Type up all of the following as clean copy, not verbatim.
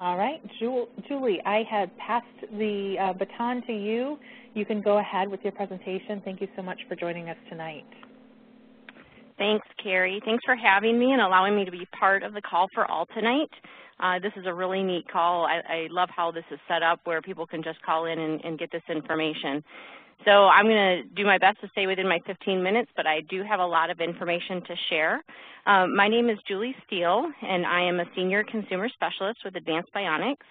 All right, Julie, I had passed the baton to you. You can go ahead with your presentation. Thank you so much for joining us tonight. Thanks, Carrie. Thanks for having me and allowing me to be part of the call for all tonight. This is a really neat call. I love how this is set up where people can just call in and get this information. So I'm going to do my best to stay within my 15 minutes, but I do have a lot of information to share. My name is Julie Steele, and I am a Senior Consumer Specialist with Advanced Bionics.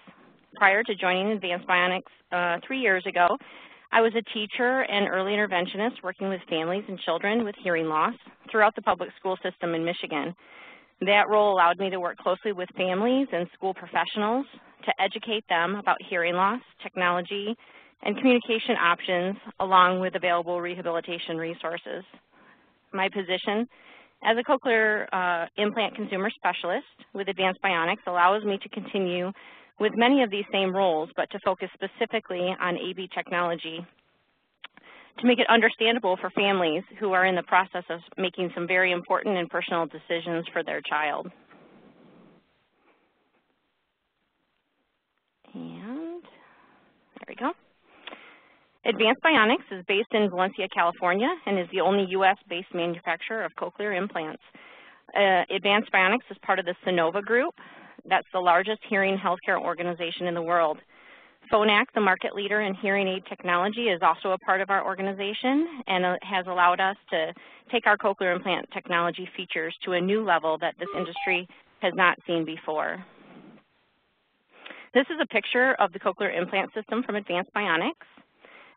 Prior to joining Advanced Bionics 3 years ago, I was a teacher and early interventionist working with families and children with hearing loss throughout the public school system in Michigan. That role allowed me to work closely with families and school professionals to educate them about hearing loss, technology, and communication options, along with available rehabilitation resources. My position as a cochlear implant consumer specialist with Advanced Bionics allows me to continue with many of these same roles, but to focus specifically on AB technology to make it understandable for families who are in the process of making some very important and personal decisions for their child. And there we go. Advanced Bionics is based in Valencia, California, and is the only U.S.-based manufacturer of cochlear implants. Advanced Bionics is part of the Sonova Group. That's the largest hearing healthcare organization in the world. Phonak, the market leader in hearing aid technology, is also a part of our organization and has allowed us to take our cochlear implant technology features to a new level that this industry has not seen before. This is a picture of the cochlear implant system from Advanced Bionics.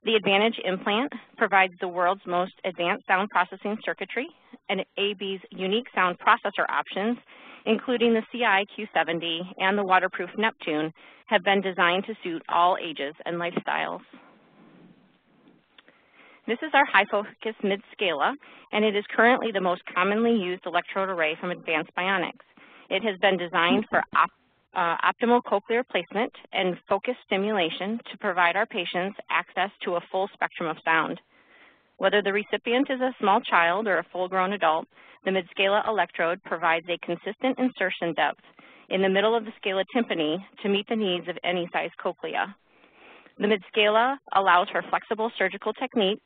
The Advantage implant provides the world's most advanced sound processing circuitry, and AB's unique sound processor options, including the CI Q70 and the waterproof Neptune, have been designed to suit all ages and lifestyles. This is our HiFocus MidScala, and it is currently the most commonly used electrode array from Advanced Bionics. It has been designed for optimal cochlear placement and focus stimulation to provide our patients access to a full spectrum of sound. Whether the recipient is a small child or a full-grown adult, the MidScala electrode provides a consistent insertion depth in the middle of the scala tympani to meet the needs of any size cochlea. The MidScala allows for flexible surgical techniques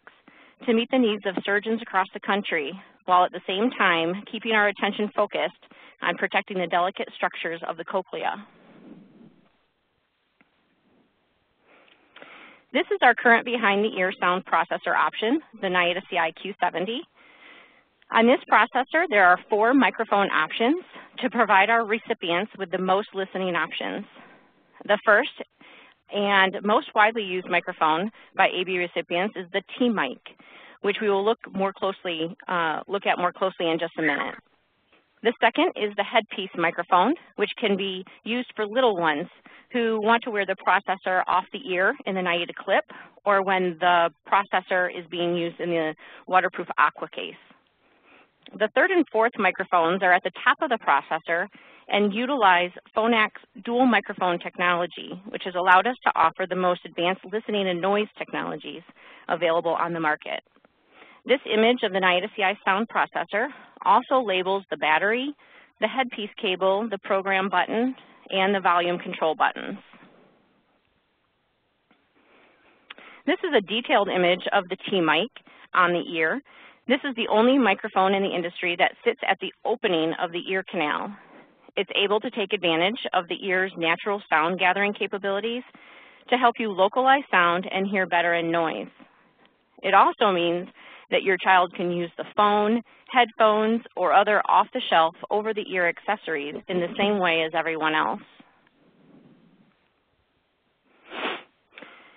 to meet the needs of surgeons across the country, while at the same time keeping our attention focused on protecting the delicate structures of the cochlea. This is our current behind-the-ear sound processor option, the Naida CI Q70. On this processor, there are 4 microphone options to provide our recipients with the most listening options. The first and most widely used microphone by AB recipients is the T-mic, which we will look at more closely in just a minute. The second is the headpiece microphone, which can be used for little ones who want to wear the processor off the ear in the Naida clip, or when the processor is being used in the waterproof AquaCase. The third and fourth microphones are at the top of the processor and utilize Phonak's dual microphone technology, which has allowed us to offer the most advanced listening and noise technologies available on the market. This image of the Naida CI sound processor also labels the battery, the headpiece cable, the program button, and the volume control buttons. This is a detailed image of the T-mic on the ear. This is the only microphone in the industry that sits at the opening of the ear canal. It's able to take advantage of the ear's natural sound gathering capabilities to help you localize sound and hear better in noise. It also means that your child can use the phone, headphones, or other off-the-shelf, over-the-ear accessories in the same way as everyone else.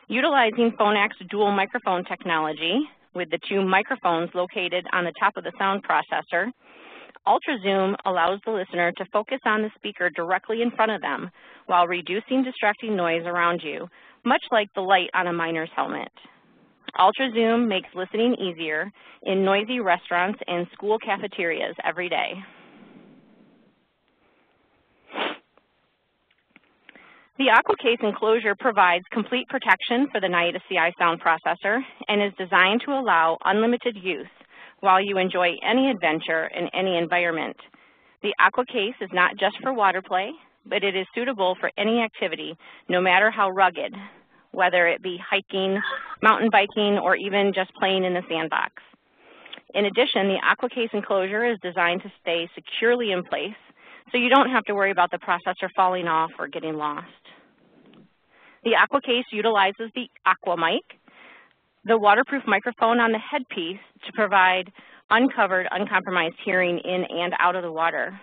Utilizing Phonak's dual microphone technology with the 2 microphones located on the top of the sound processor, UltraZoom allows the listener to focus on the speaker directly in front of them while reducing distracting noise around you, much like the light on a miner's helmet. UltraZoom makes listening easier in noisy restaurants and school cafeterias every day. The AquaCase enclosure provides complete protection for the Naida CI sound processor and is designed to allow unlimited use while you enjoy any adventure in any environment. The AquaCase is not just for water play, but it is suitable for any activity, no matter how rugged, whether it be hiking, mountain biking, or even just playing in the sandbox. In addition, the AquaCase enclosure is designed to stay securely in place, so you don't have to worry about the processor falling off or getting lost. The AquaCase utilizes the AquaMic, the waterproof microphone on the headpiece, to provide uncovered, uncompromised hearing in and out of the water.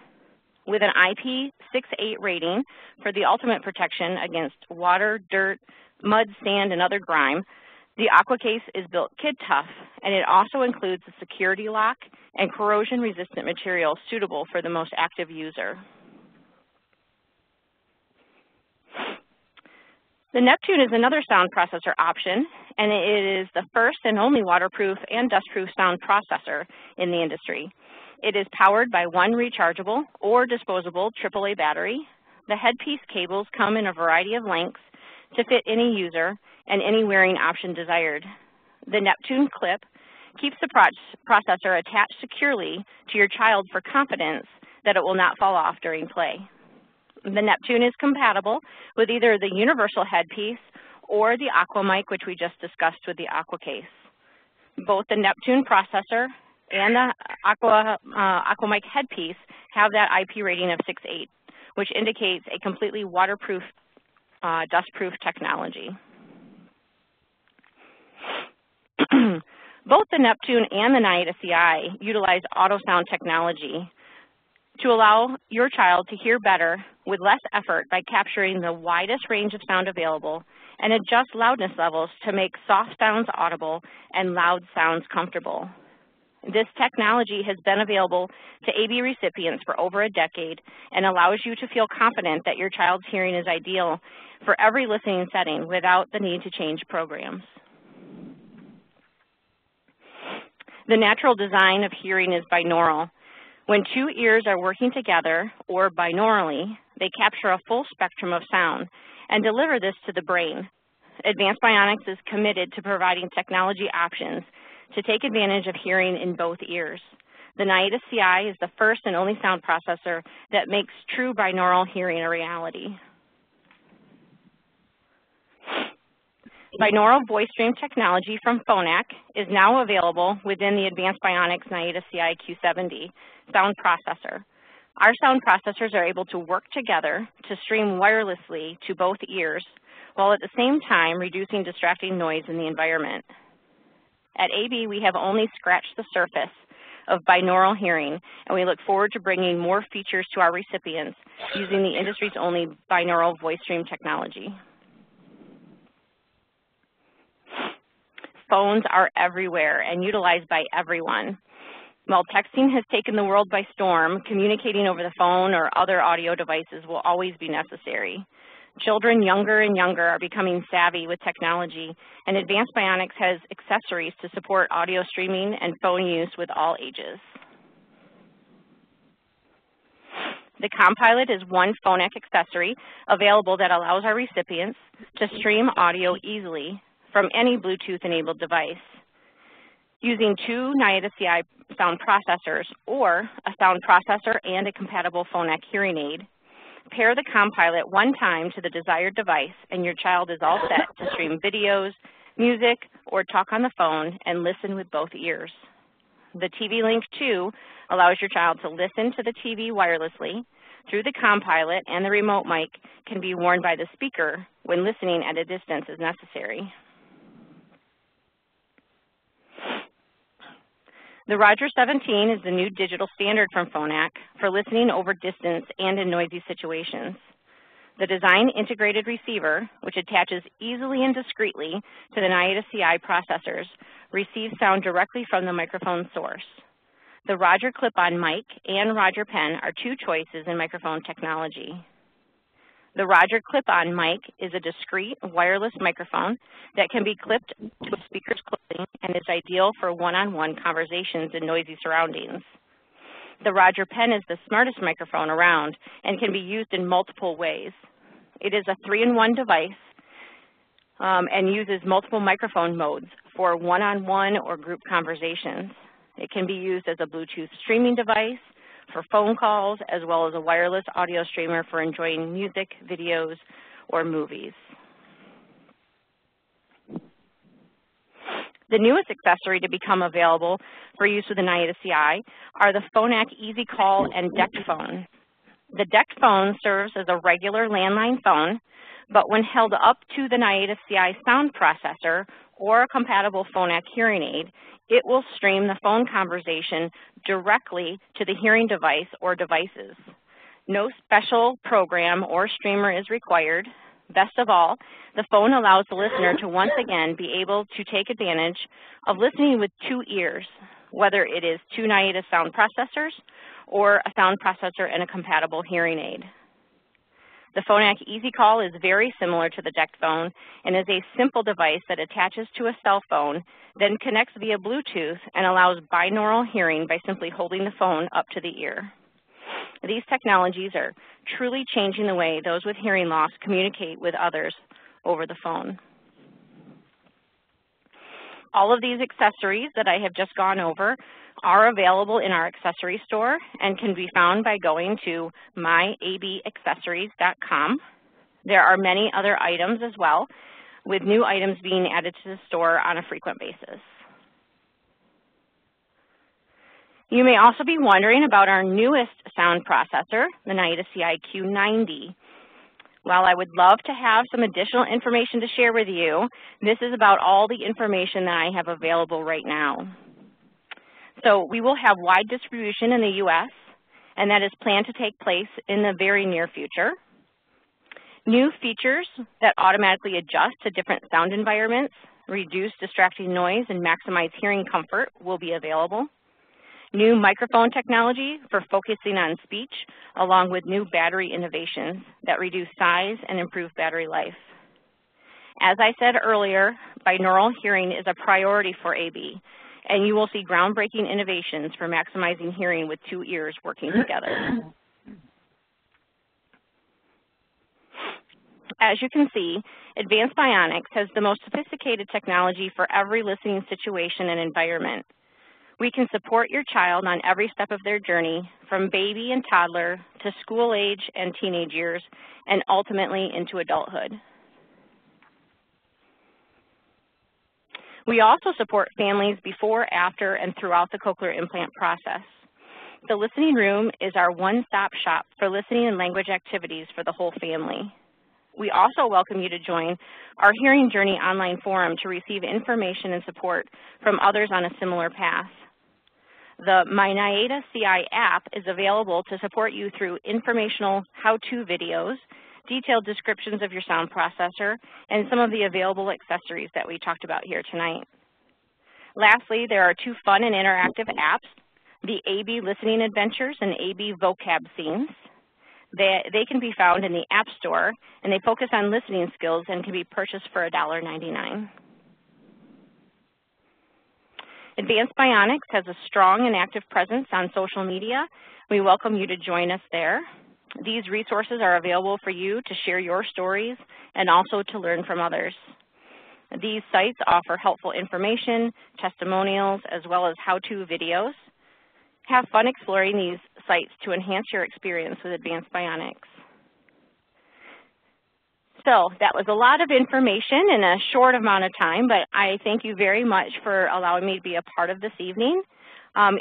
With an IP68 rating for the ultimate protection against water, dirt, mud, sand, and other grime, the AquaCase is built kid-tough, and it also includes a security lock and corrosion-resistant material suitable for the most active user. The Neptune is another sound processor option, and it is the first and only waterproof and dustproof sound processor in the industry. It is powered by one rechargeable or disposable AAA battery. The headpiece cables come in a variety of lengths to fit any user and any wearing option desired. The Neptune clip keeps the processor attached securely to your child for confidence that it will not fall off during play. The Neptune is compatible with either the universal headpiece or the AquaMic, which we just discussed with the AquaCase. Both the Neptune processor and the AquaMic headpiece have that IP rating of 6.8, which indicates a completely waterproof, dustproof technology. Both the Neptune and the Naida CI utilize AutoSound Technology to allow your child to hear better with less effort by capturing the widest range of sound available and adjust loudness levels to make soft sounds audible and loud sounds comfortable. This technology has been available to AB recipients for over a decade and allows you to feel confident that your child's hearing is ideal for every listening setting without the need to change programs. The natural design of hearing is binaural. When two ears are working together, or binaurally, they capture a full spectrum of sound and deliver this to the brain. Advanced Bionics is committed to providing technology options to take advantage of hearing in both ears. The Naida CI is the first and only sound processor that makes true binaural hearing a reality. Binaural voice stream technology from Phonak is now available within the Advanced Bionics Naida CI Q70 sound processor. Our sound processors are able to work together to stream wirelessly to both ears, while at the same time reducing distracting noise in the environment. At AB, we have only scratched the surface of binaural hearing, and we look forward to bringing more features to our recipients using the industry's only binaural voice stream technology. Phones are everywhere and utilized by everyone. While texting has taken the world by storm, communicating over the phone or other audio devices will always be necessary. Children younger and younger are becoming savvy with technology, and Advanced Bionics has accessories to support audio streaming and phone use with all ages. The Compilot is one Phonak accessory available that allows our recipients to stream audio easily from any Bluetooth-enabled device. Using two Naida CI sound processors or a sound processor and a compatible Phonak hearing aid, pair the Compilot one time to the desired device and your child is all set to stream videos, music, or talk on the phone and listen with both ears. The TV Link 2 allows your child to listen to the TV wirelessly through the Compilot, and the remote mic can be worn by the speaker when listening at a distance is necessary. The Roger 17 is the new digital standard from Phonak for listening over distance and in noisy situations. The design integrated receiver, which attaches easily and discreetly to the Naida CI processors, receives sound directly from the microphone source. The Roger clip-on mic and Roger pen are two choices in microphone technology. The Roger clip-on mic is a discrete wireless microphone that can be clipped to a speaker's clothing and is ideal for one-on-one conversations in noisy surroundings. The Roger pen is the smartest microphone around and can be used in multiple ways. It is a 3-in-1 device and uses multiple microphone modes for one-on-one or group conversations. It can be used as a Bluetooth streaming device for phone calls, as well as a wireless audio streamer for enjoying music, videos, or movies. The newest accessory to become available for use with the NIATA CI are the Phonak EasyCall and DECT phone. The DECT phone serves as a regular landline phone, but when held up to the NIATA CI sound processor or a compatible Phonak hearing aid, it will stream the phone conversation directly to the hearing device or devices. No special program or streamer is required. Best of all, the phone allows the listener to once again be able to take advantage of listening with two ears, whether it is two NIATA sound processors or a sound processor and a compatible hearing aid. The Phonak EasyCall is very similar to the DECT phone and is a simple device that attaches to a cell phone, then connects via Bluetooth and allows binaural hearing by simply holding the phone up to the ear. These technologies are truly changing the way those with hearing loss communicate with others over the phone. All of these accessories that I have just gone over are available in our accessory store and can be found by going to myabaccessories.com. There are many other items as well, with new items being added to the store on a frequent basis. You may also be wondering about our newest sound processor, the NIATA CI Q90. While I would love to have some additional information to share with you, this is about all the information that I have available right now. So we will have wide distribution in the U.S., and that is planned to take place in the very near future. New features that automatically adjust to different sound environments, reduce distracting noise, and maximize hearing comfort will be available. New microphone technology for focusing on speech, along with new battery innovations that reduce size and improve battery life. As I said earlier, binaural hearing is a priority for AB, and you will see groundbreaking innovations for maximizing hearing with two ears working together. As you can see, Advanced Bionics has the most sophisticated technology for every listening situation and environment. We can support your child on every step of their journey, from baby and toddler to school age and teenage years, and ultimately into adulthood. We also support families before, after, and throughout the cochlear implant process. The listening room is our one-stop shop for listening and language activities for the whole family. We also welcome you to join our Hearing Journey online forum to receive information and support from others on a similar path. The My NIATA CI app is available to support you through informational how-to videos, detailed descriptions of your sound processor, and some of the available accessories that we talked about here tonight. Lastly, there are two fun and interactive apps, the AB Listening Adventures and AB Vocab Scenes. They can be found in the App Store, and they focus on listening skills and can be purchased for $1.99. Advanced Bionics has a strong and active presence on social media. We welcome you to join us there. These resources are available for you to share your stories and also to learn from others. These sites offer helpful information, testimonials, as well as how-to videos. Have fun exploring these sites to enhance your experience with Advanced Bionics. So that was a lot of information in a short amount of time, but I thank you very much for allowing me to be a part of this evening.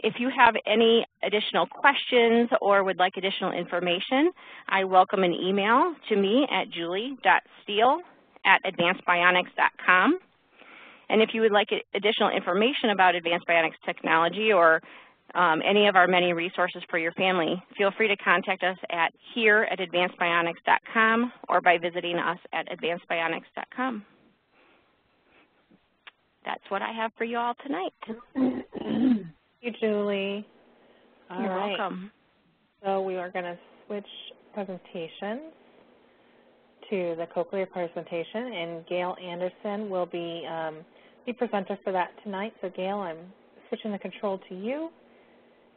If you have any additional questions or would like additional information, I welcome an email to me at julie.steele@advancedbionics.com. And if you would like additional information about Advanced Bionics technology or any of our many resources for your family, feel free to contact us at here@advancedbionics.com or by visiting us at advancedbionics.com. That's what I have for you all tonight. Thank you, Julie. You're welcome. So we are going to switch presentations to the cochlear presentation, and Gail Anderson will be the presenter for that tonight. So Gail, I'm switching the control to you,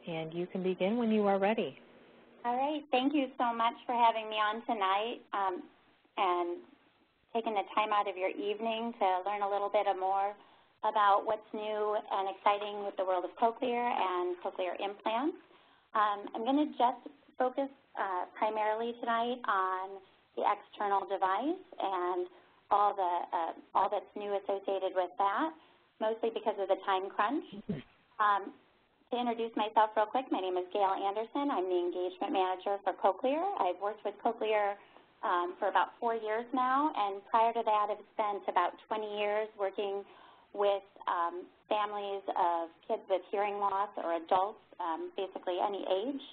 and you can begin when you are ready. All right. Thank you so much for having me on tonight and taking the time out of your evening to learn a little bit more about what's new and exciting with the world of cochlear and cochlear implants. I'm going to just focus primarily tonight on the external device and all that's new associated with that, mostly because of the time crunch. To introduce myself real quick, my name is Gail Anderson. I'm the engagement manager for Cochlear. I've worked with Cochlear for about 4 years now, and prior to that, I've spent about 20 years working with families of kids with hearing loss or adults, basically any age,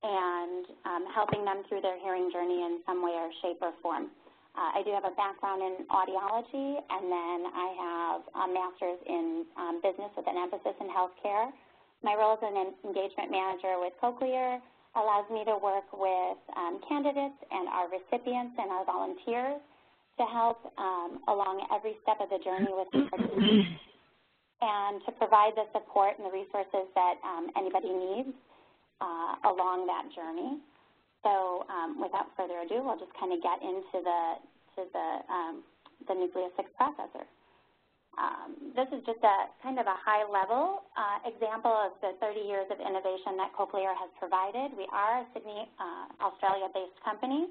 and helping them through their hearing journey in some way or shape or form. I do have a background in audiology, and then I have a master's in business with an emphasis in healthcare. My role as an engagement manager with Cochlear allows me to work with candidates and our recipients and our volunteers to help along every step of the journey with the and to provide the support and the resources that anybody needs along that journey. So without further ado, we'll just kind of get into the NUCLEUS 6 processor. This is just a kind of a high-level example of the 30 years of innovation that Cochlear has provided. We are a Sydney, Australia-based company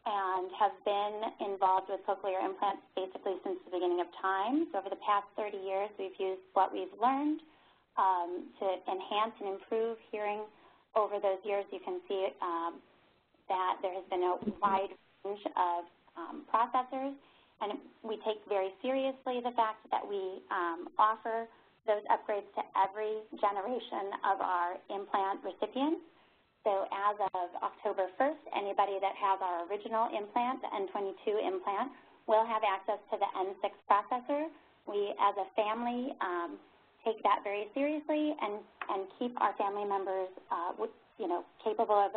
and have been involved with Cochlear Implants basically since the beginning of time. So over the past 30 years, we've used what we've learned to enhance and improve hearing. Over those years, you can see that there has been a wide range of processors, and we take very seriously the fact that we offer those upgrades to every generation of our implant recipients. So as of October 1st, anybody that has our original implant, the N22 implant, will have access to the N6 processor. We, as a family, take that very seriously and keep our family members, capable of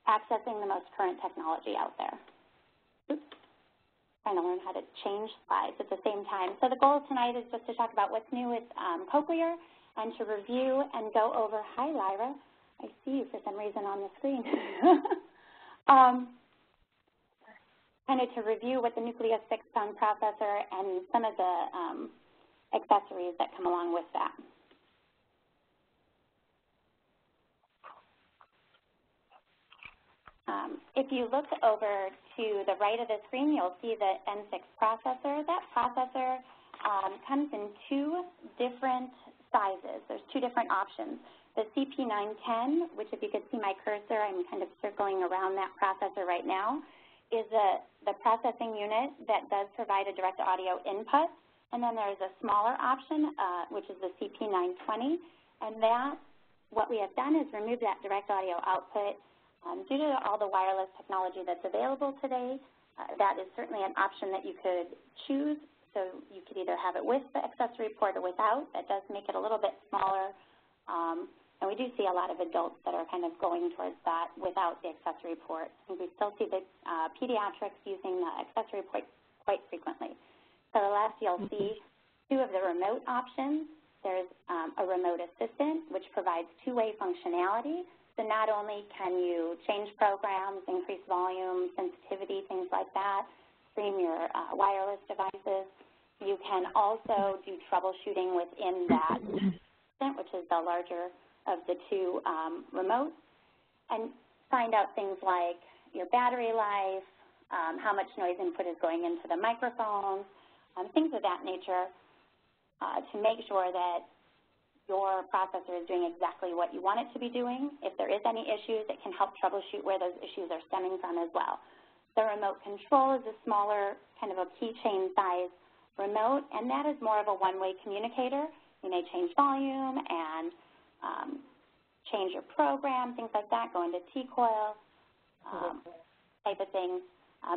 accessing the most current technology out there. Oops. Trying to learn how to change slides at the same time. So the goal tonight is just to talk about what's new with Cochlear and to review and go over, hi Lyra, I see you for some reason on the screen. Kind of to review what the NUCLEUS 6 sound processor and some of the accessories that come along with that. If you look over to the right of the screen, you'll see the N6 processor. That processor comes in two different sizes. There's two different options. The CP910, which if you could see my cursor, I'm kind of circling around that processor right now, is the processing unit that does provide a direct audio input. And then there's a smaller option, which is the CP920. And that, what we have done is remove that direct audio output. Due to all the wireless technology that's available today, that is certainly an option that you could choose. So you could either have it with the accessory port or without. That does make it a little bit smaller. And we do see a lot of adults that are kind of going towards that without the accessory port. And we still see the pediatrics using the accessory port quite frequently. So the last you'll see two of the remote options. There's a remote assistant, which provides two-way functionality. So not only can you change programs, increase volume, sensitivity, things like that, stream your wireless devices, you can also do troubleshooting within that assistant, which is the larger of the two remotes, and find out things like your battery life, how much noise input is going into the microphones, things of that nature to make sure that your processor is doing exactly what you want it to be doing. If there is any issues, it can help troubleshoot where those issues are stemming from as well. The remote control is a smaller, kind of a keychain size remote, and that is more of a one-way communicator. You may change volume and change your program, things like that, go into T-coil type of things.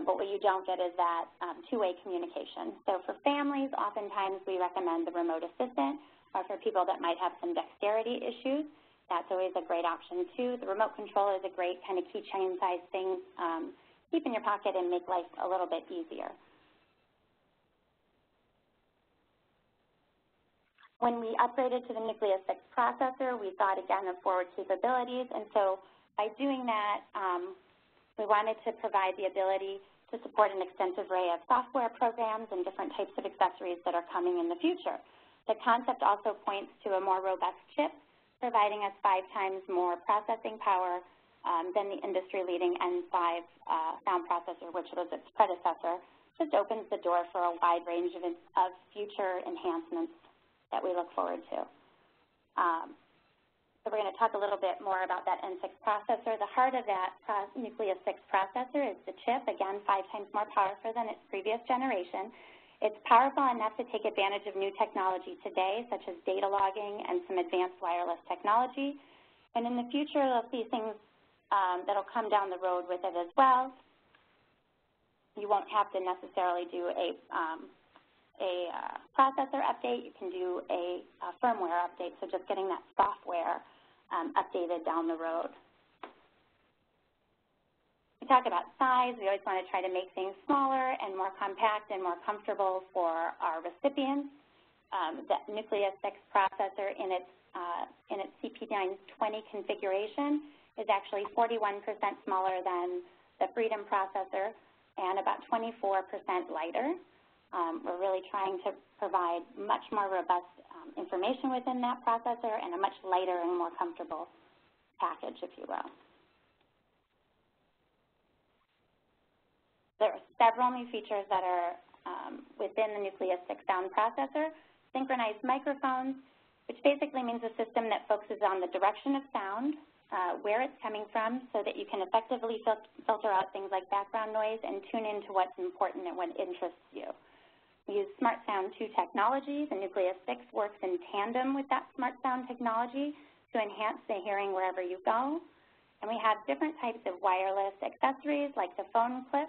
But what you don't get is that two-way communication. So for families, oftentimes we recommend the remote assistant. Or for people that might have some dexterity issues, that's always a great option too. The remote control is a great kind of keychain size thing, keep in your pocket and make life a little bit easier. When we upgraded to the NUCLEUS 6 processor, we thought again of forward capabilities, and so by doing that, we wanted to provide the ability to support an extensive array of software programs and different types of accessories that are coming in the future. The concept also points to a more robust chip, providing us 5 times more processing power than the industry-leading N5 sound processor, which was its predecessor. Just opens the door for a wide range of future enhancements that we look forward to. So we're going to talk a little bit more about that N6 processor. The heart of that NUCLEUS 6 processor is the chip, again, 5 times more powerful than its previous generation. It's powerful enough to take advantage of new technology today, such as data logging and some advanced wireless technology. And in the future, you'll see things that'll come down the road with it as well. You won't have to necessarily do a processor update. You can do a firmware update, so just getting that software updated down the road. We talk about size. We always want to try to make things smaller and more compact and more comfortable for our recipients. The NUCLEUS 6 processor in its CP920 configuration is actually 41% smaller than the Freedom processor and about 24% lighter. We're really trying to provide much more robust information within that processor and a much lighter and more comfortable package, if you will. There are several new features that are within the NUCLEUS 6 sound processor. Synchronized microphones, which basically means a system that focuses on the direction of sound, where it's coming from, so that you can effectively filter out things like background noise and tune into what's important and what interests you. We use Smart Sound 2 technology. The NUCLEUS 6 works in tandem with that Smart Sound technology to enhance the hearing wherever you go. And we have different types of wireless accessories like the phone clip,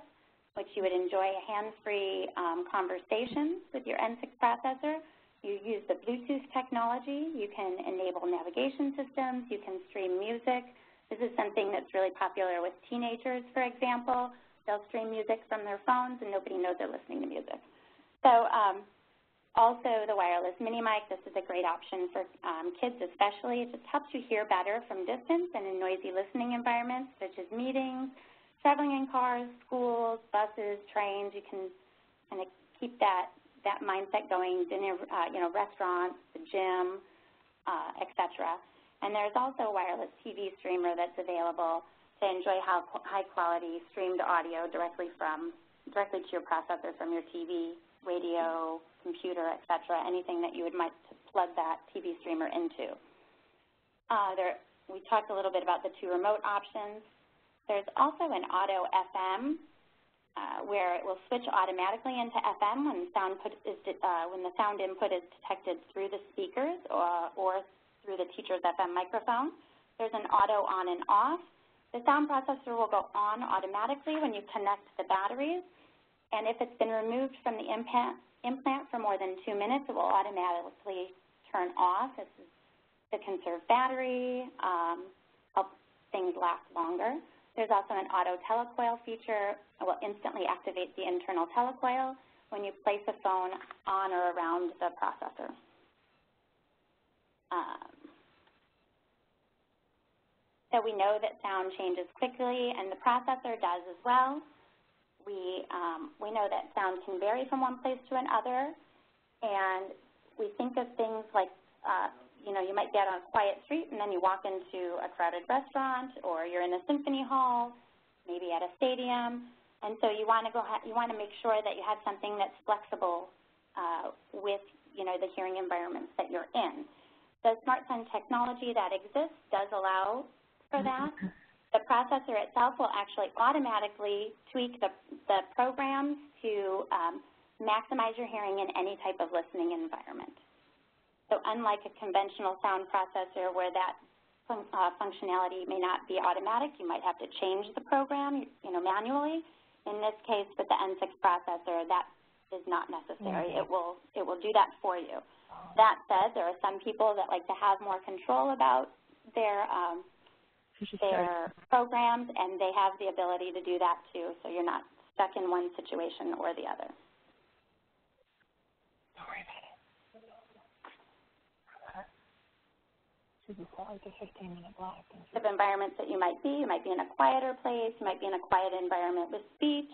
which you would enjoy hands-free conversations with your N6 processor. You use the Bluetooth technology. You can enable navigation systems. You can stream music. This is something that's really popular with teenagers, for example. They'll stream music from their phones and nobody knows they're listening to music. So also the wireless mini mic, this is a great option for kids especially. It just helps you hear better from distance and in noisy listening environments such as meetings, traveling in cars, schools, buses, trains. You can kind of keep that mindset going, dinner, restaurants, the gym, etc. And there's also a wireless TV streamer that's available to enjoy high-quality streamed audio directly to your processor from your TV, radio, computer, etc., anything that you would might plug that TV streamer into. We talked a little bit about the 2 remote options. There's also an auto FM where it will switch automatically into FM when the sound input is detected through the speakers or through the teacher's FM microphone. There's an auto on and off. The sound processor will go on automatically when you connect the batteries, and if it's been removed from the implant for more than 2 minutes, it will automatically turn off. This is to conserve battery, help things last longer. There's also an auto telecoil feature. It will instantly activate the internal telecoil when you place a phone on or around the processor. So we know that sound changes quickly, and the processor does as well. We know that sound can vary from one place to another, and we think of things like, you might get on a quiet street and then you walk into a crowded restaurant, or you're in a symphony hall, maybe at a stadium, and so you want to make sure that you have something that's flexible with the hearing environments that you're in. The Smart Sound technology that exists does allow for that. The processor itself will actually automatically tweak the programs to maximize your hearing in any type of listening environment. So unlike a conventional sound processor where that functionality may not be automatic, you might have to change the program manually. In this case, with the N6 processor, that is not necessary. It will do that for you. That said, there are some people that like to have more control about their programs, and they have the ability to do that too, so you're not stuck in one situation or the other. Don't worry about it. This is like a 15-minute block. Of environments that you might be in a quieter place, you might be in a quiet environment with speech.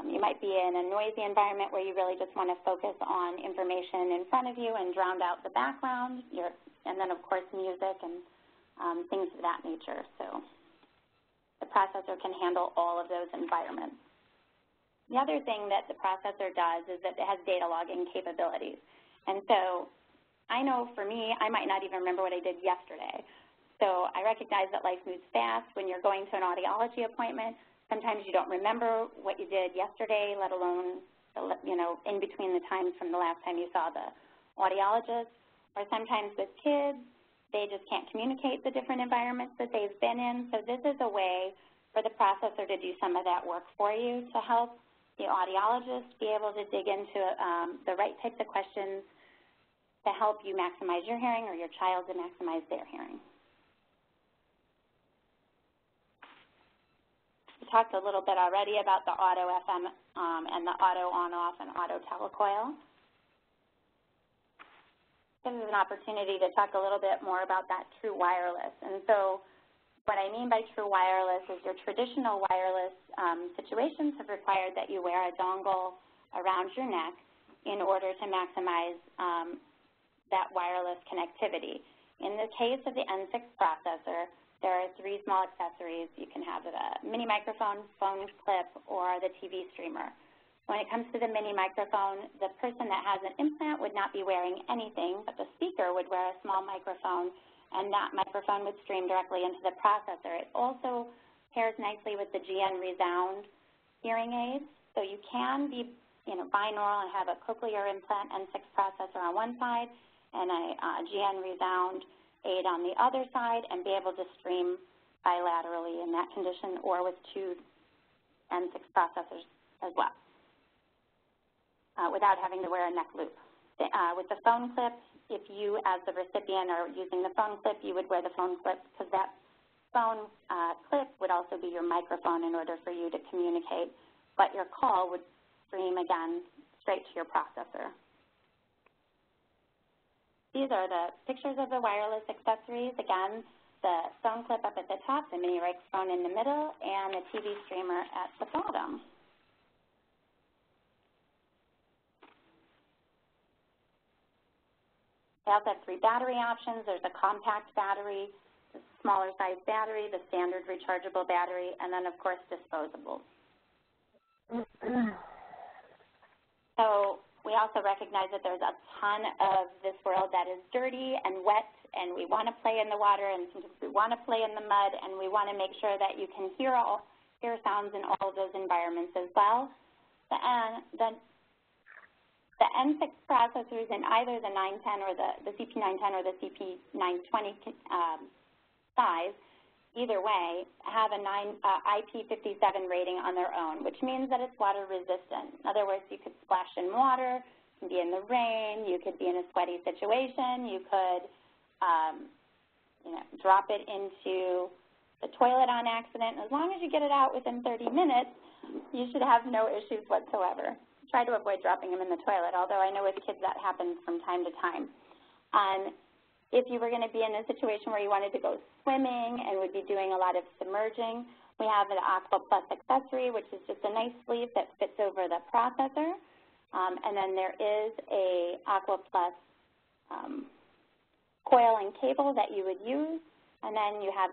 You might be in a noisy environment where you really just want to focus on information in front of you and drown out the background, and then, of course, music and things of that nature. So the processor can handle all of those environments. The other thing that the processor does is that it has data logging capabilities. And so I know for me, I might not even remember what I did yesterday. So I recognize that life moves fast. When you're going to an audiology appointment, sometimes you don't remember what you did yesterday, let alone, in between the times from the last time you saw the audiologist. Or sometimes with kids, they just can't communicate the different environments that they've been in. So this is a way for the processor to do some of that work for you to help the audiologist be able to dig into the right types of questions to help you maximize your hearing or your child to maximize their hearing. We talked a little bit already about the auto FM and the auto on-off and auto telecoil. This is an opportunity to talk a little bit more about that true wireless. And so what I mean by true wireless is your traditional wireless situations have required that you wear a dongle around your neck in order to maximize that wireless connectivity. In the case of the N6 processor, there are 3 small accessories. You can have a mini microphone, phone clip, or the TV streamer. When it comes to the mini microphone, the person that has an implant would not be wearing anything, but the speaker would wear a small microphone, and that microphone would stream directly into the processor. It also pairs nicely with the GN Resound hearing aids, so you can be binaural and have a Cochlear Implant N6 processor on one side and a GN Resound aid on the other side and be able to stream bilaterally in that condition or with 2 N6 processors as well without having to wear a neck loop. With the phone clip, if you as the recipient are using the phone clip, you would wear the phone clip because that phone clip would also be your microphone in order for you to communicate, but your call would stream again straight to your processor. These are the pictures of the wireless accessories. Again, the phone clip up at the top, the mini microphone in the middle, and the TV streamer at the bottom. They also have 3 battery options. There's a compact battery, the smaller size battery, the standard rechargeable battery, and then, of course, disposables. So we also recognize that there's a ton of this world that is dirty and wet, and we want to play in the water, and sometimes we want to play in the mud, and we want to make sure that you can hear sounds in all of those environments as well. The N6 processors in either the 910 or the CP910 or the CP920 size, either way, have an IP57 rating on their own, which means that it's water resistant. In other words, you could splash in water, you can be in the rain, you could be in a sweaty situation, you could drop it into the toilet on accident. As long as you get it out within 30 minutes, you should have no issues whatsoever. Try to avoid dropping them in the toilet, although I know with kids that happens from time to time. If you were going to be in a situation where you wanted to go swimming and would be doing a lot of submerging, we have an AquaPlus accessory, which is just a nice sleeve that fits over the processor. And then there is a AquaPlus coil and cable that you would use. And then you have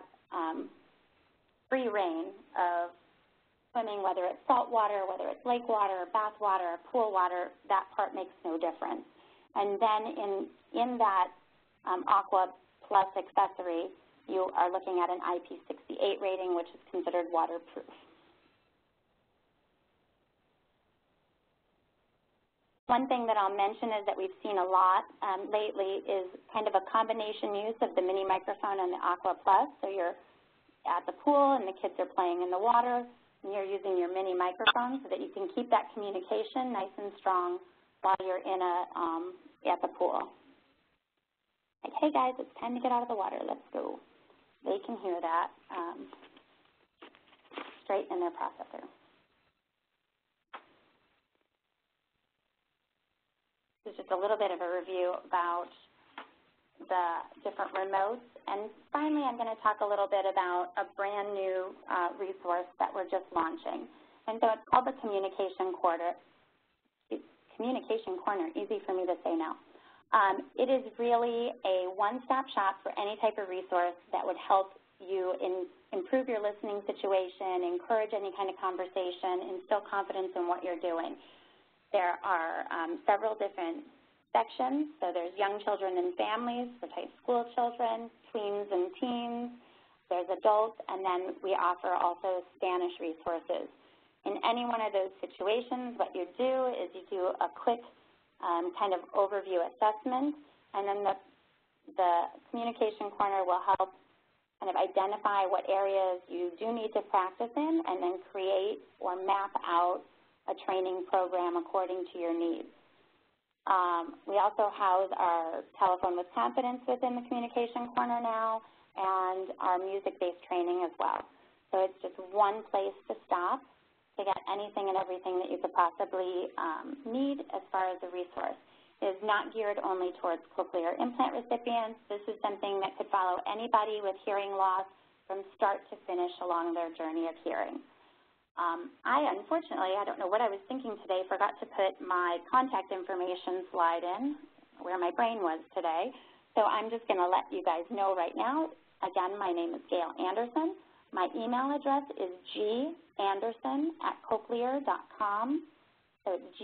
free reign of swimming, whether it's salt water, whether it's lake water, bath water, pool water, that part makes no difference. And then in that AquaPlus accessory, you are looking at an IP68 rating, which is considered waterproof. One thing that I'll mention is that we've seen a lot lately is kind of a combination use of the mini microphone and the AquaPlus. So you're at the pool and the kids are playing in the water, and you're using your mini microphone so that you can keep that communication nice and strong while you're in at the pool. Like, hey guys, it's time to get out of the water, let's go. They can hear that straight in their processor. This is just a little bit of a review about the different remotes. And finally, I'm going to talk a little bit about a brand new resource that we're just launching. And so it's called the Communication Corner. Easy for me to say now. It is really a one-stop shop for any type of resource that would help you improve your listening situation, encourage any kind of conversation, instill confidence in what you're doing. There are several different sections. So there's young children and families, there's high school children, tweens and teens, there's adults, and then we offer also Spanish resources. In any one of those situations, what you do is you do a quick kind of overview assessment, and then the Communication Corner will help kind of identify what areas you do need to practice in, and then create or map out a training program according to your needs. We also house our Telephone with Confidence within the Communication Corner now, and our music-based training as well. So it's just one place to stop to get anything and everything that you could possibly need as far as a resource. It is not geared only towards cochlear implant recipients. This is something that could follow anybody with hearing loss from start to finish along their journey of hearing. Unfortunately, I don't know what I was thinking today, forgot to put my contact information slide in where my brain was today. So I'm just going to let you guys know right now. Again, my name is Gail Anderson. My email address is ganderson@cochlear.com. So it's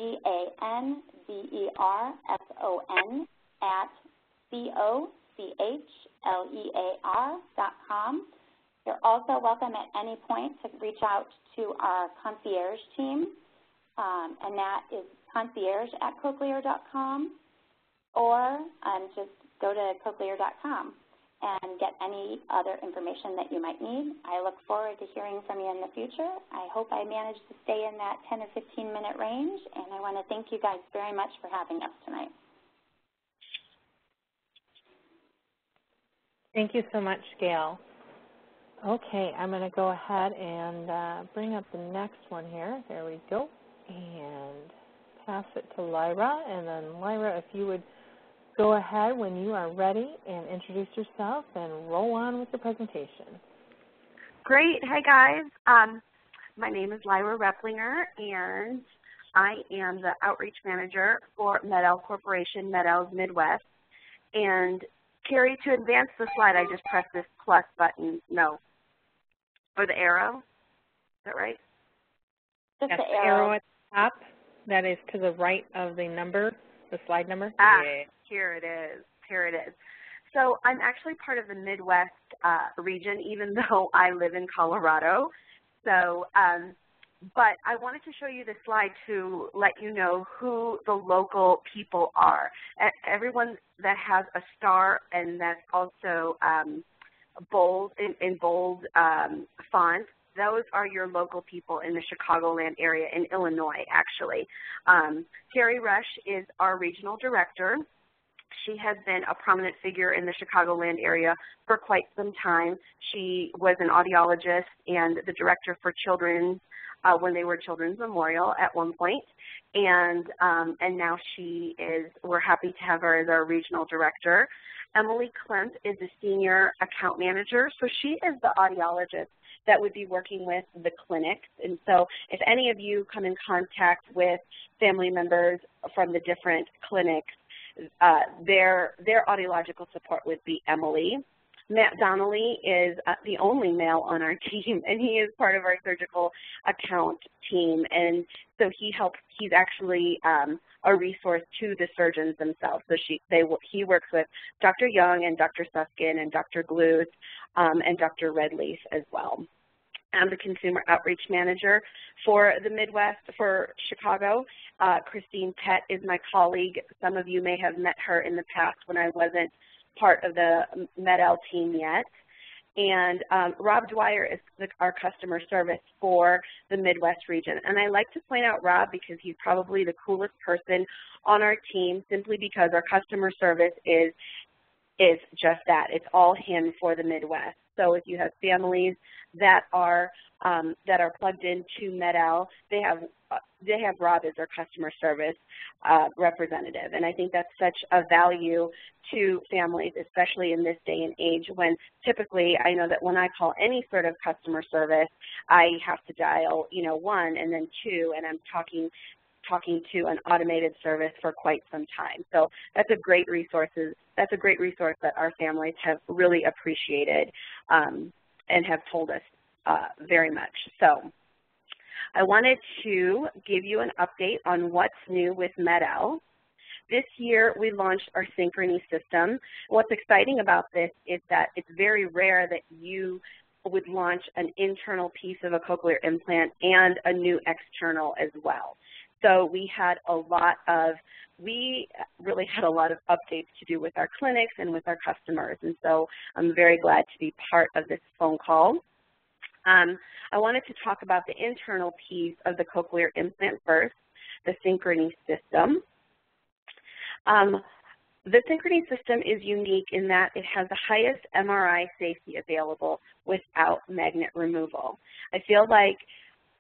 GANDERSON @COCHLEAR.com. You're also welcome at any point to reach out to our concierge team, and that is concierge@cochlear.com, or just go to cochlear.com and get any other information that you might need. I look forward to hearing from you in the future. I hope I managed to stay in that 10 or 15-minute range, and I want to thank you guys very much for having us tonight. Thank you so much, Gail. Okay, I'm going to go ahead and bring up the next one here. There we go. And pass it to Lyra. And then, Lyra, if you would go ahead when you are ready and introduce yourself and roll on with the presentation. Great. Hi, guys. My name is Lyra Replinger, and I am the Outreach Manager for MED-EL Corporation, MED-EL's Midwest. And, Carrie, to advance the slide, I just pressed this plus button. No. Or the arrow. Is that right? Just yes, the arrow at the top. That is to the right of the number, the slide number. Ah, yeah. Here it is. Here it is. So I'm actually part of the Midwest region, even though I live in Colorado. So, but I wanted to show you this slide to let you know who the local people are. Everyone that has a star and that's also bold in bold font, those are your local people in the Chicagoland area, in Illinois, actually. Carrie Rush is our regional director. She has been a prominent figure in the Chicagoland area for quite some time. She was an audiologist and the director for children's when they were Children's Memorial at one point. And now she is, we're happy to have her as our regional director. Emily Klent is a senior account manager, so she is the audiologist that would be working with the clinics. And so if any of you come in contact with family members from the different clinics, their audiological support would be Emily. Matt Donnelly is the only male on our team, and he is part of our surgical account team. And so he's actually a resource to the surgeons themselves. So he works with Dr. Young and Dr. Suskin and Dr. Gluth and Dr. Redleaf as well. I'm the Consumer Outreach Manager for the Midwest, for Chicago. Christine Pett is my colleague. Some of you may have met her in the past when I wasn't part of the MED-EL team yet. And Rob Dwyer is our customer service for the Midwest region. And I like to point out Rob because he's probably the coolest person on our team, simply because our customer service is is just that. It's all HIM for the Midwest. So if you have families that are plugged into MED-EL, they have Rob as their customer service representative. And I think that's such a value to families, especially in this day and age when typically I know that when I call any sort of customer service, I have to dial, 1 and then 2, and I'm talking to an automated service for quite some time. So that's a great resource. That's a great resource that our families have really appreciated and have told us very much. So I wanted to give you an update on what's new with MED-EL. This year we launched our Synchrony system. What's exciting about this is that it's very rare that you would launch an internal piece of a cochlear implant and a new external as well. So we really had a lot of updates to do with our clinics and with our customers, and so I'm very glad to be part of this phone call. I wanted to talk about the internal piece of the cochlear implant first, the Synchrony system. The Synchrony system is unique in that it has the highest MRI safety available without magnet removal. I feel like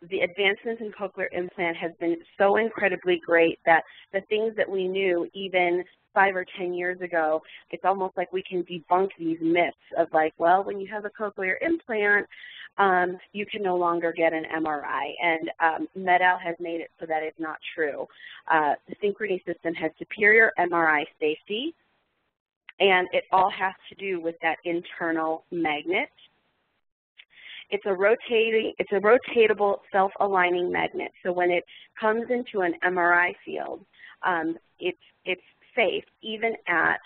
the advancements in cochlear implant has been so incredibly great that the things that we knew even 5 or 10 years ago, it's almost like we can debunk these myths of like, well, when you have a cochlear implant, you can no longer get an MRI. And MED-EL has made it so that it's not true. The Synchrony system has superior MRI safety, and it all has to do with that internal magnet. It's a rotatable self-aligning magnet. So when it comes into an MRI field, it's safe even at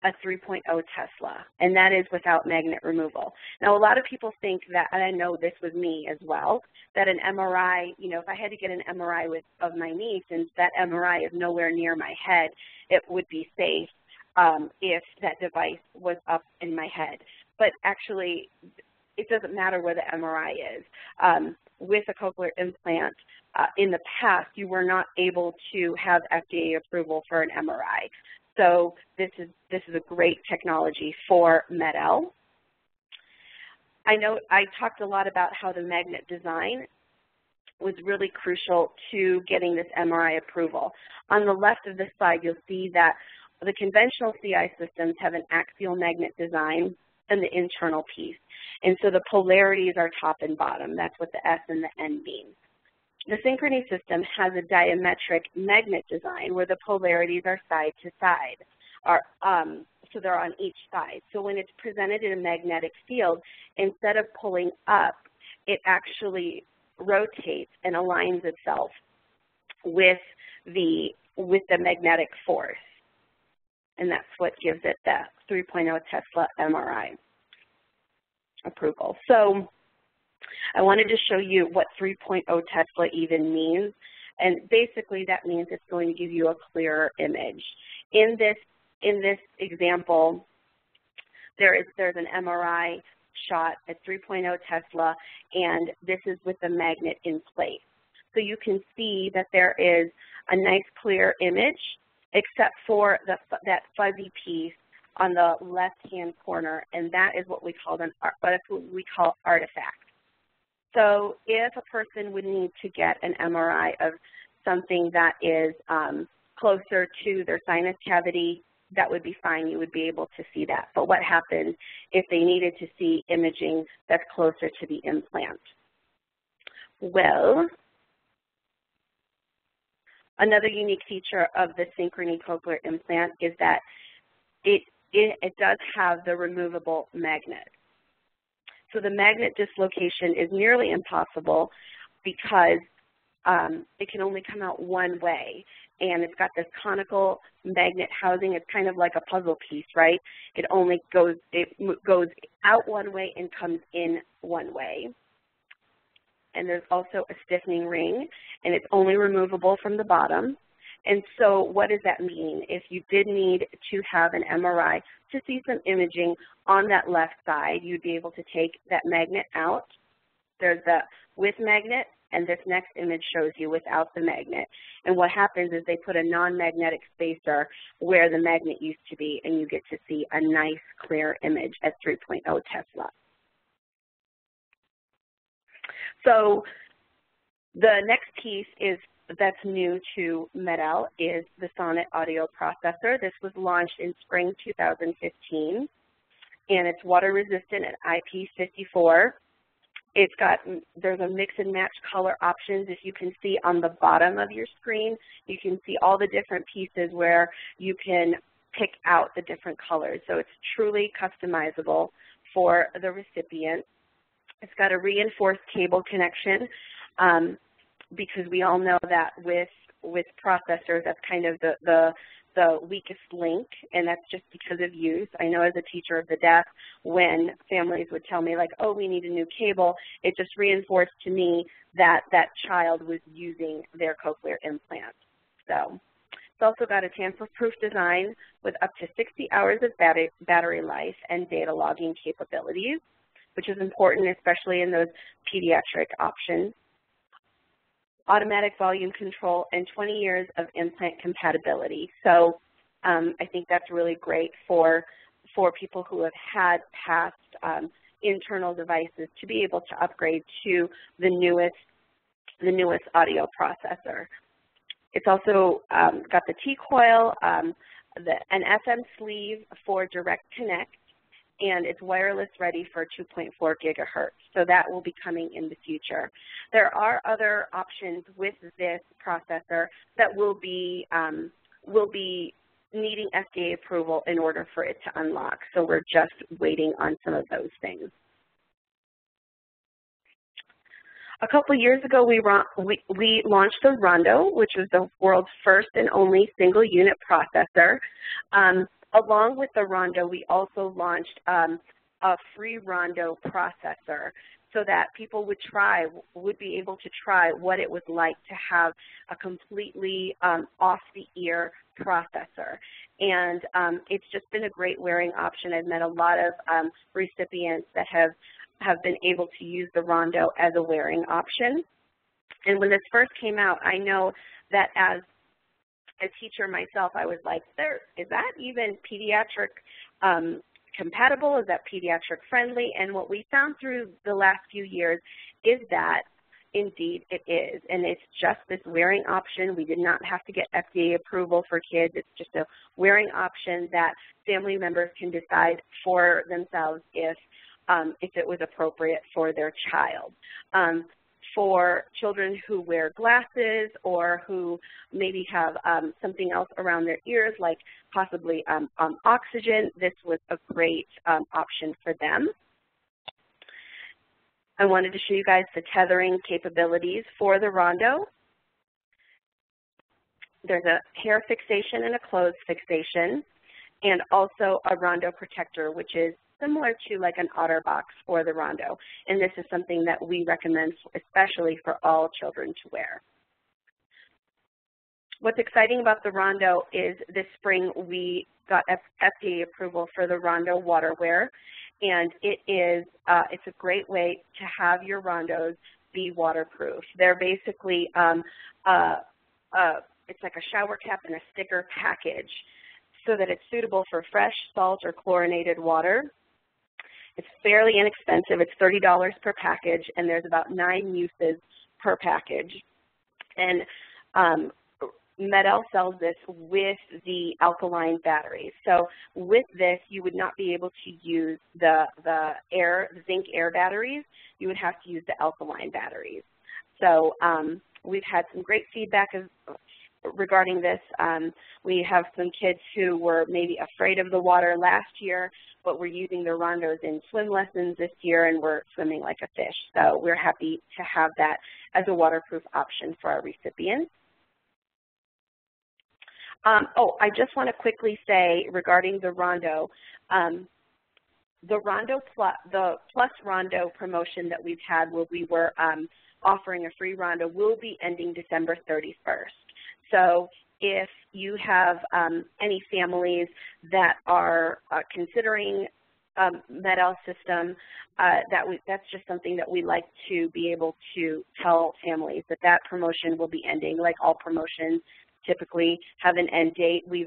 a 3.0 Tesla, and that is without magnet removal. Now, a lot of people think that, and I know this was me as well, that an MRI, if I had to get an MRI of my knee, since that MRI is nowhere near my head, it would be safe if that device was up in my head. But actually, it doesn't matter where the MRI is. With a cochlear implant, in the past, you were not able to have FDA approval for an MRI. So this is a great technology for MED-EL. I know I talked a lot about how the magnet design was really crucial to getting this MRI approval. On the left of this slide, you'll see that the conventional CI systems have an axial magnet design and the internal piece. And so the polarities are top and bottom. That's what the S and the N means. The Synchrony system has a diametric magnet design where the polarities are side to side, so they're on each side. So when it's presented in a magnetic field, instead of pulling up, it actually rotates and aligns itself with the magnetic force. And that's what gives it that 3.0 Tesla MRI approval. So I wanted to show you what 3.0 Tesla even means, and basically that means it's going to give you a clearer image. In this example, there's an MRI shot at 3.0 Tesla, and this is with the magnet in place. So you can see that there is a nice clear image, except for that fuzzy piece on the left-hand corner, and that is what we call artifact. So if a person would need to get an MRI of something that is closer to their sinus cavity, that would be fine. You would be able to see that. But what happens if they needed to see imaging that's closer to the implant? Well, another unique feature of the Synchrony cochlear implant is that it does have the removable magnet. So the magnet dislocation is nearly impossible because it can only come out one way. And it's got this conical magnet housing. It's kind of like a puzzle piece, right? It goes out one way and comes in one way. And there's also a stiffening ring, and it's only removable from the bottom. And so what does that mean? If you did need to have an MRI to see some imaging on that left side, you'd be able to take that magnet out. There's the with magnet and this next image shows you without the magnet. And what happens is they put a non-magnetic spacer where the magnet used to be, and you get to see a nice, clear image at 3.0 Tesla. So the next piece is that's new to MED-EL is the Sonnet audio processor. This was launched in spring 2015, and it's water resistant at IP54. There's a mix and match color options. If you can see on the bottom of your screen, you can see all the different pieces where you can pick out the different colors. So it's truly customizable for the recipient. It's got a reinforced cable connection because we all know that with processors, that's kind of the weakest link, and that's just because of use. I know as a teacher of the deaf, when families would tell me like, oh, we need a new cable, it just reinforced to me that that child was using their cochlear implant. So it's also got a tamper-proof design with up to 60 hours of battery life and data logging capabilities, which is important, especially in those pediatric options. Automatic volume control, and 20 years of implant compatibility. So I think that's really great for people who have had past internal devices to be able to upgrade to the newest audio processor. It's also got the T-coil, an FM sleeve for direct connect, and it's wireless ready for 2.4 gigahertz. So that will be coming in the future. There are other options with this processor that will be needing FDA approval in order for it to unlock. So we're just waiting on some of those things. A couple years ago, we launched the Rondo, which was the world's first and only single unit processor. Along with the Rondo, we also launched a free Rondo processor so that people would be able to try what it was like to have a completely off-the-ear processor. And it's just been a great wearing option. I've met a lot of recipients that have been able to use the Rondo as a wearing option. And when this first came out, I know that as a teacher myself, I was like, is that even pediatric compatible? Is that pediatric friendly? And what we found through the last few years is that indeed it is. And it's just this wearing option. We did not have to get FDA approval for kids. It's just a wearing option that family members can decide for themselves if it was appropriate for their child. For children who wear glasses or who maybe have something else around their ears, like possibly oxygen, this was a great option for them. I wanted to show you guys the tethering capabilities for the Rondo. There's a hair fixation and a clothes fixation, and also a Rondo protector, which is similar to like an OtterBox for the Rondo. And this is something that we recommend especially for all children to wear. What's exciting about the Rondo is this spring we got FDA approval for the Rondo waterwear, and it's a great way to have your Rondos be waterproof. They're basically, it's like a shower cap and a sticker package so that it's suitable for fresh, salt, or chlorinated water. It's fairly inexpensive. It's $30 per package, and there's about 9 uses per package. And MED-EL sells this with the alkaline batteries. So with this, you would not be able to use the zinc air batteries. You would have to use the alkaline batteries. So we've had some great feedback regarding this. We have some kids who were maybe afraid of the water last year, but we're using the Rondos in swim lessons this year, and we're swimming like a fish. So we're happy to have that as a waterproof option for our recipients. I just want to quickly say regarding the Rondo, the Plus Rondo promotion that we've had where we were offering a free Rondo will be ending December 31st. So if you have any families that are considering MED-EL system, that's just something that we like to be able to tell families that promotion will be ending. Like all promotions typically have an end date. We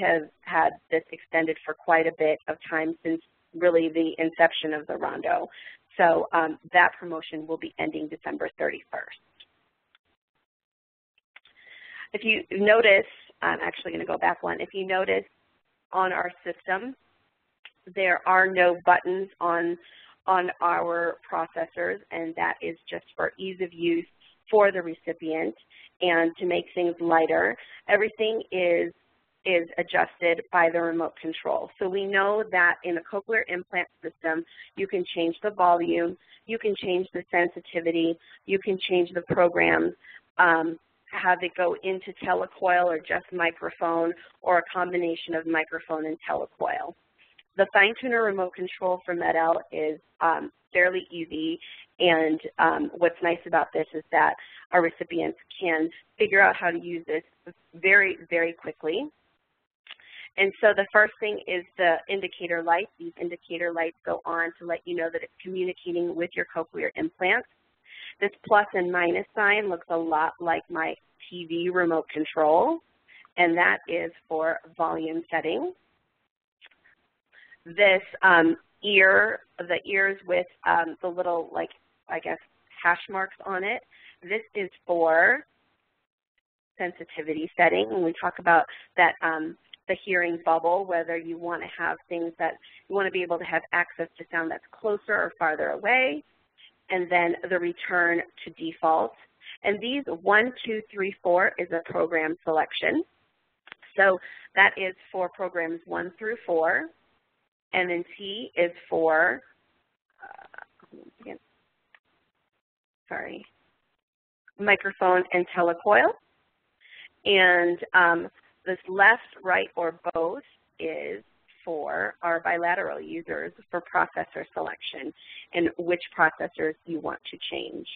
have had this extended for quite a bit of time since really the inception of the Rondo. So that promotion will be ending December 31st. If you notice, I'm actually going to go back one. If you notice on our system, there are no buttons on our processors, and that is just for ease of use for the recipient and to make things lighter. Everything is adjusted by the remote control. So we know that in a cochlear implant system, you can change the volume, you can change the sensitivity, you can change the programs, have it go into telecoil or just microphone or a combination of microphone and telecoil. The fine-tuner remote control for MED-EL is fairly easy, and what's nice about this is that our recipients can figure out how to use this very, very quickly. And so the first thing is the indicator lights. These indicator lights go on to let you know that it's communicating with your cochlear implants. This plus and minus sign looks a lot like my TV remote control, and that is for volume setting. This the ears with the little, like, I guess, hash marks on it, this is for sensitivity setting. When we talk about that, the hearing bubble, whether you want to have things that you want to be able to have access to sound that's closer or farther away, and then the return to default. And these 1, 2, 3, 4 is a program selection. So that is for programs 1 through 4. And then T is for, microphone and telecoil. And this left, right, or both is for our bilateral users for processor selection and which processors you want to change.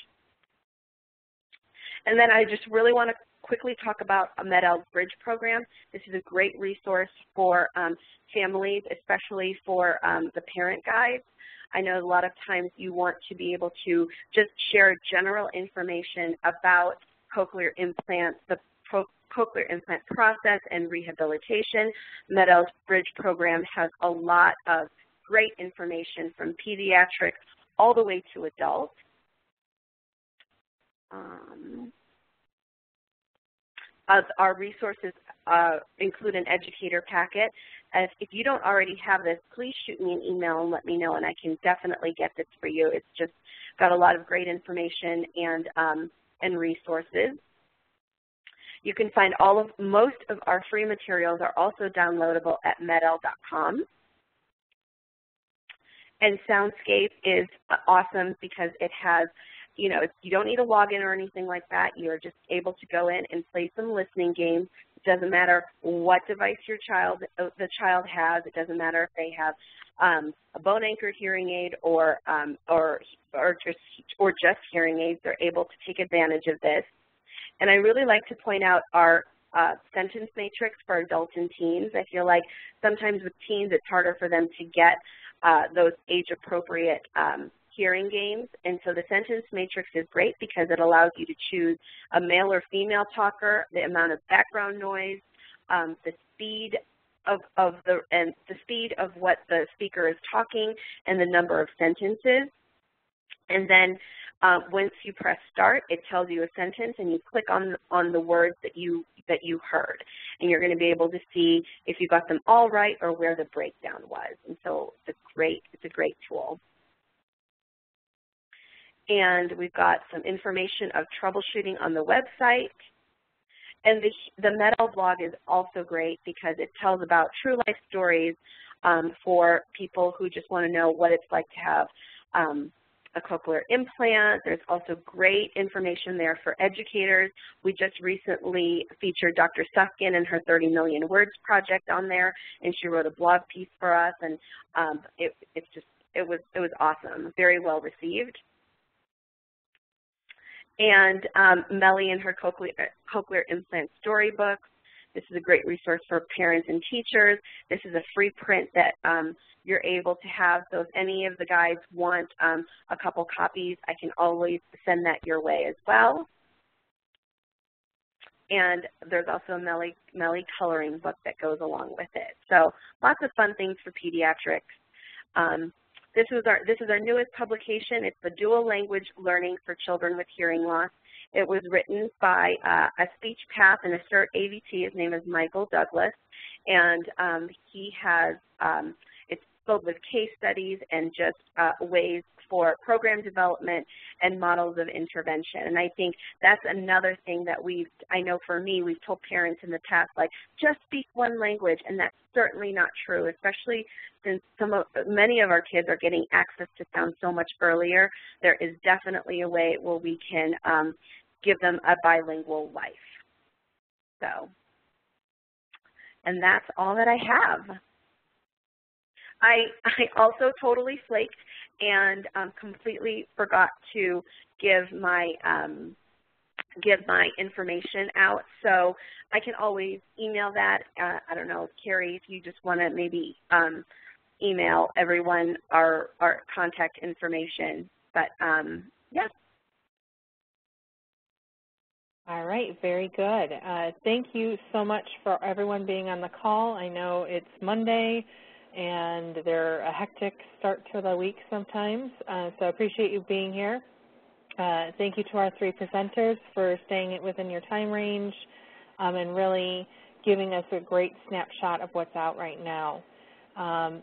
And then I just really want to quickly talk about a MED-EL Bridge program. This is a great resource for families, especially for the parent guides. I know a lot of times you want to be able to just share general information about cochlear implants, the cochlear implant process and rehabilitation. MED-EL's Bridge program has a lot of great information from pediatrics all the way to adults. Our resources include an educator packet. If you don't already have this, please shoot me an email and let me know, and I can definitely get this for you. It's just got a lot of great information and resources. You can find most of our free materials are also downloadable at medel.com. And Soundscape is awesome because it has, you don't need a login or anything like that. You're just able to go in and play some listening games. It doesn't matter what device the child has. It doesn't matter if they have a bone-anchored hearing aid or just hearing aids. They're able to take advantage of this. And I really like to point out our sentence matrix for adults and teens. I feel like sometimes with teens it's harder for them to get those age-appropriate hearing gains. And so the sentence matrix is great because it allows you to choose a male or female talker, the amount of background noise, the speed of what the speaker is talking, and the number of sentences. And then once you press start, it tells you a sentence, and you click on the words that you heard, and you're going to be able to see if you got them all right or where the breakdown was. And so it's a great tool. And we've got some information of troubleshooting on the website. And the MED-EL blog is also great because it tells about true life stories for people who just want to know what it's like to have a cochlear implant. There's also great information there for educators. We just recently featured Dr. Sufkin and her 30 Million Words project on there, and she wrote a blog piece for us, and it was awesome, very well received. And Melly and her cochlear implant storybooks. This is a great resource for parents and teachers. This is a free print that you're able to have. So if any of the guides want a couple copies, I can always send that your way as well. And there's also a Melly coloring book that goes along with it. So lots of fun things for pediatrics. This is our newest publication. It's the Dual Language Learning for Children with Hearing Loss. It was written by a speech path and a CERT AVT. His name is Michael Douglas, and he has it's filled with case studies and just ways for program development and models of intervention. And I think that's another thing that I know for me, we've told parents in the past, like, just speak one language, and that's certainly not true, especially since many of our kids are getting access to sound so much earlier. There is definitely a way where we can give them a bilingual life. So, and that's all that I have. I also totally flaked and completely forgot to give my information out. So I can always email that. I don't know, Carrie, if you just want to maybe email everyone our contact information. But yeah. All right, very good. Thank you so much for everyone being on the call. I know it's Monday, and they're a hectic start to the week sometimes, so I appreciate you being here. Thank you to our three presenters for staying within your time range and really giving us a great snapshot of what's out right now.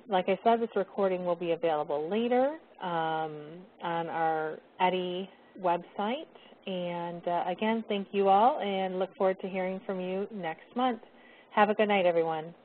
Like I said, this recording will be available later on our EDDI website. And again, thank you all, and look forward to hearing from you next month. Have a good night, everyone.